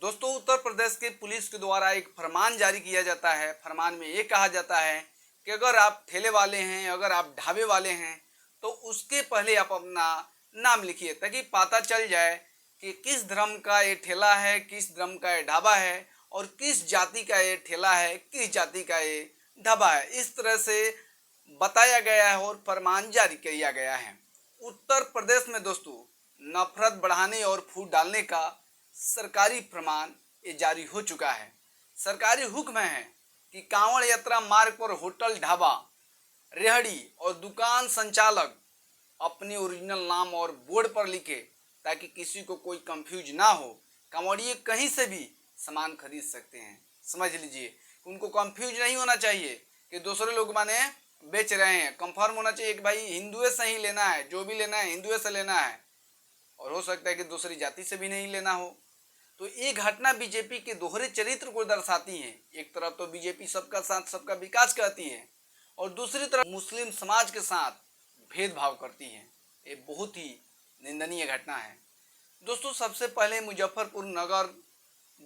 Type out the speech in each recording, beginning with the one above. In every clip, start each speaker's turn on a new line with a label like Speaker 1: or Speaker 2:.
Speaker 1: दोस्तों, उत्तर प्रदेश के पुलिस के द्वारा एक फरमान जारी किया जाता है। फरमान में ये कहा जाता है कि अगर आप ठेले वाले हैं, अगर आप ढाबे वाले हैं, तो उसके पहले आप अपना नाम लिखिए ताकि पता चल जाए कि किस धर्म का ये ठेला है, किस धर्म का ये ढाबा है और किस जाति का ये ठेला है, किस जाति का ये ढाबा है। इस तरह से बताया गया है और फरमान जारी किया गया है। उत्तर प्रदेश में दोस्तों नफरत बढ़ाने और फूट डालने का सरकारी फरमान ये जारी हो चुका है। सरकारी हुक्म है कि कांवड़ यात्रा मार्ग पर होटल, ढाबा, रेहड़ी और दुकान संचालक अपने ओरिजिनल नाम और बोर्ड पर लिखे ताकि किसी को कोई कंफ्यूज ना हो। कांवड़िए कहीं से भी सामान खरीद सकते हैं। समझ लीजिए, उनको कंफ्यूज नहीं होना चाहिए कि दूसरे लोग माने बेच रहे हैं। कंफर्म होना चाहिए कि भाई हिंदुए से ही लेना है, जो भी लेना है हिंदुए से लेना है, और हो सकता है कि दूसरी जाति से भी नहीं लेना हो। तो ये घटना बीजेपी के दोहरे चरित्र को दर्शाती है। एक तरफ तो बीजेपी सबका साथ सबका विकास कहती है और दूसरी तरफ मुस्लिम समाज के साथ भेदभाव करती है। ये बहुत ही निंदनीय घटना है। दोस्तों, सबसे पहले मुजफ्फरपुर नगर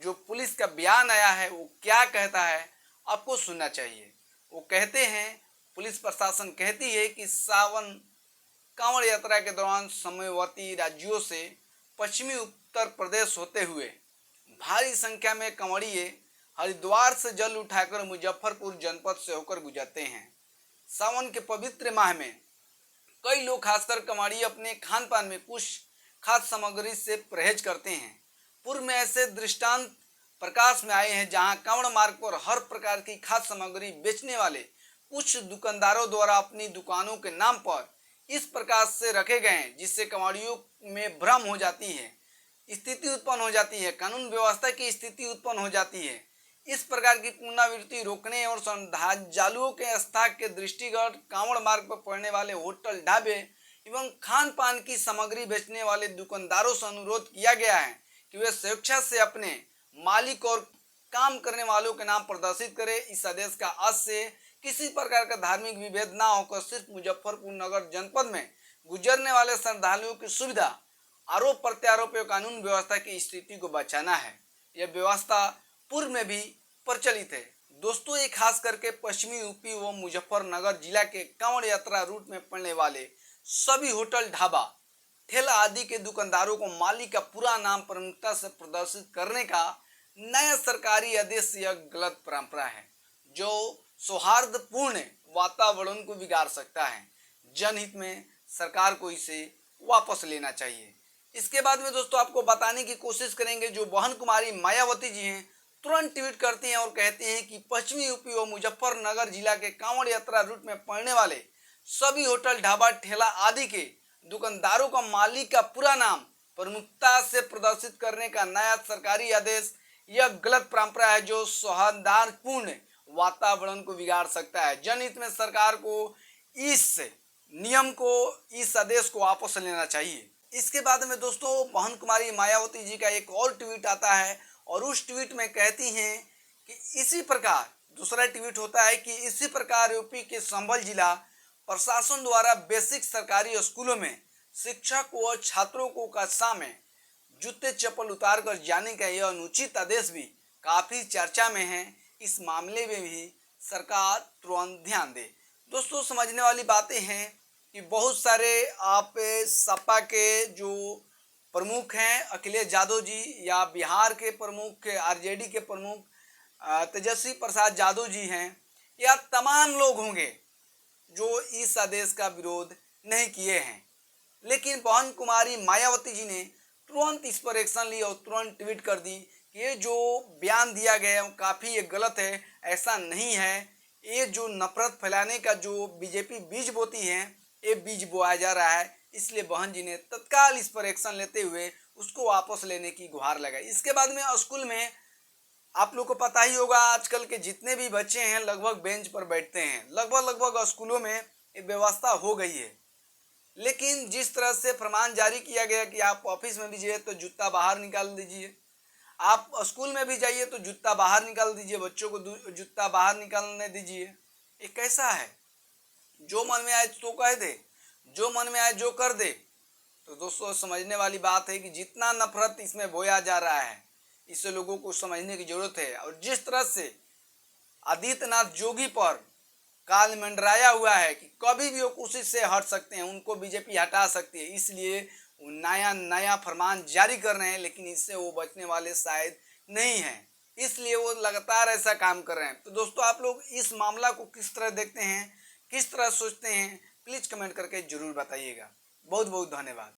Speaker 1: जो पुलिस का बयान आया है वो क्या कहता है आपको सुनना चाहिए। वो कहते हैं, पुलिस प्रशासन कहती है कि सावन कांवड़ यात्रा के दौरान समवर्ती राज्यों से पश्चिमी उत्तर प्रदेश होते हुए भारी संख्या में कांवड़िए हरिद्वार से जल उठाकर मुजफ्फरपुर जनपद से होकर गुजरते हैं। सावन के पवित्र माह में कई लोग, खासकर कांवड़िए, अपने खान पान में कुछ खाद्य सामग्री से परहेज करते हैं। पूर्व में ऐसे दृष्टांत प्रकाश में आए हैं जहां कांवड़ मार्ग पर हर प्रकार की खाद्य सामग्री बेचने वाले कुछ दुकानदारों द्वारा अपनी दुकानों के नाम पर इस प्रकार से रखे गए जिससे कांवड़ियों में भ्रम हो जाती है, स्थिति उत्पन्न हो जाती है, कानून व्यवस्था की स्थिति उत्पन्न हो जाती है। इस प्रकार की पुनरावृत्ति रोकने और श्रद्धालुओं के आस्था के दृष्टिगत कांवड़ मार्ग पर पड़ने वाले होटल, ढाबे एवं खान पान की सामग्री बेचने वाले दुकानदारों से अनुरोध किया गया है कि वे स्वेच्छा से अपने मालिक और काम करने वालों के नाम प्रदर्शित करें। इस आदेश का आज से किसी प्रकार का धार्मिक विभेद ना होकर सिर्फ मुजफ्फरपुर नगर जनपद में गुजरने वाले श्रद्धालुओं की सुविधा, आरोप प्रत्यारोप एवं कानून व्यवस्था की स्थिति को बचाना है। यह व्यवस्था पूर्व में भी प्रचलित है। दोस्तों, ये खास करके पश्चिमी यूपी व मुजफ्फरनगर जिला के कांवड़ यात्रा रूट में पड़ने वाले सभी होटल, ढाबा, ठेला आदि के दुकानदारों को मालिक का पूरा नाम प्रमुखता से प्रदर्शित करने का नया सरकारी आदेश यह गलत परंपरा है जो सौहार्दपूर्ण वातावरण को बिगाड़ सकता है। जनहित में सरकार को इसे वापस लेना चाहिए। इसके बाद में दोस्तों आपको बताने की कोशिश करेंगे, जो बहन कुमारी मायावती जी हैं तुरंत ट्वीट करती हैं और कहती हैं कि पश्चिमी यूपी व मुजफ्फरनगर जिला के कांवड़ यात्रा रूट में पड़ने वाले सभी होटल, ढाबा, ठेला आदि के दुकानदारों का मालिक का पूरा नाम प्रमुखता से प्रदर्शित करने का नया सरकारी आदेश यह गलत परंपरा है जो सौहार्दपूर्ण वातावरण को बिगाड़ सकता है। जनहित में सरकार को इस नियम को, इस आदेश को वापस लेना चाहिए। इसके बाद में दोस्तों बहन कुमारी मायावती जी का एक और ट्वीट आता है और उस ट्वीट में कहती हैं कि इसी प्रकार, दूसरा ट्वीट होता है कि इसी प्रकार यूपी के संभल जिला प्रशासन द्वारा बेसिक सरकारी स्कूलों में शिक्षक व छात्रों को कक्षा में जूते चप्पल उतार कर जाने का यह अनुचित आदेश भी काफ़ी चर्चा में है। इस मामले में भी सरकार तुरंत ध्यान दे। दोस्तों, समझने वाली बातें हैं कि बहुत सारे आप सपा के जो प्रमुख हैं अखिलेश यादव जी, या बिहार के प्रमुख आरजेडी के प्रमुख तेजस्वी प्रसाद यादव जी हैं, या तमाम लोग होंगे जो इस आदेश का विरोध नहीं किए हैं। लेकिन बहन कुमारी मायावती जी ने तुरंत इस पर एक्शन ली और तुरंत ट्वीट कर दी कि ये जो बयान दिया गया है काफ़ी ये गलत है, ऐसा नहीं है। ये जो नफरत फैलाने का जो बीजेपी बीज बोती है, ये बीज बोया जा रहा है। इसलिए बहन जी ने तत्काल इस पर एक्शन लेते हुए उसको वापस लेने की गुहार लगाई। इसके बाद में स्कूल में आप लोग को पता ही होगा, आजकल के जितने भी बच्चे हैं लगभग बेंच पर बैठते हैं। लगभग स्कूलों में ये व्यवस्था हो गई है। लेकिन जिस तरह से फरमान जारी किया गया कि आप ऑफिस में भी जाइए तो जूता बाहर निकाल दीजिए, आप स्कूल में भी जाइए तो जूता बाहर निकाल दीजिए, बच्चों को जूता बाहर निकालने दीजिए, ये कैसा है? जो मन में आए तो कह दे, जो मन में आए जो कर दे। तो दोस्तों समझने वाली बात है कि जितना नफरत इसमें बोया जा रहा है, इसे लोगों को समझने की जरूरत है। और जिस तरह से आदित्यनाथ जोगी पर काल मंडराया हुआ है कि कभी भी वो कोशिश से हट सकते हैं, उनको बीजेपी हटा सकती है, इसलिए वो नया नया फरमान जारी कर रहे हैं, लेकिन इससे वो बचने वाले शायद नहीं हैं, इसलिए वो लगातार ऐसा काम कर रहे हैं। तो दोस्तों, आप लोग इस मामला को किस तरह देखते हैं, किस तरह सोचते हैं, प्लीज कमेंट करके जरूर बताइएगा। बहुत बहुत धन्यवाद।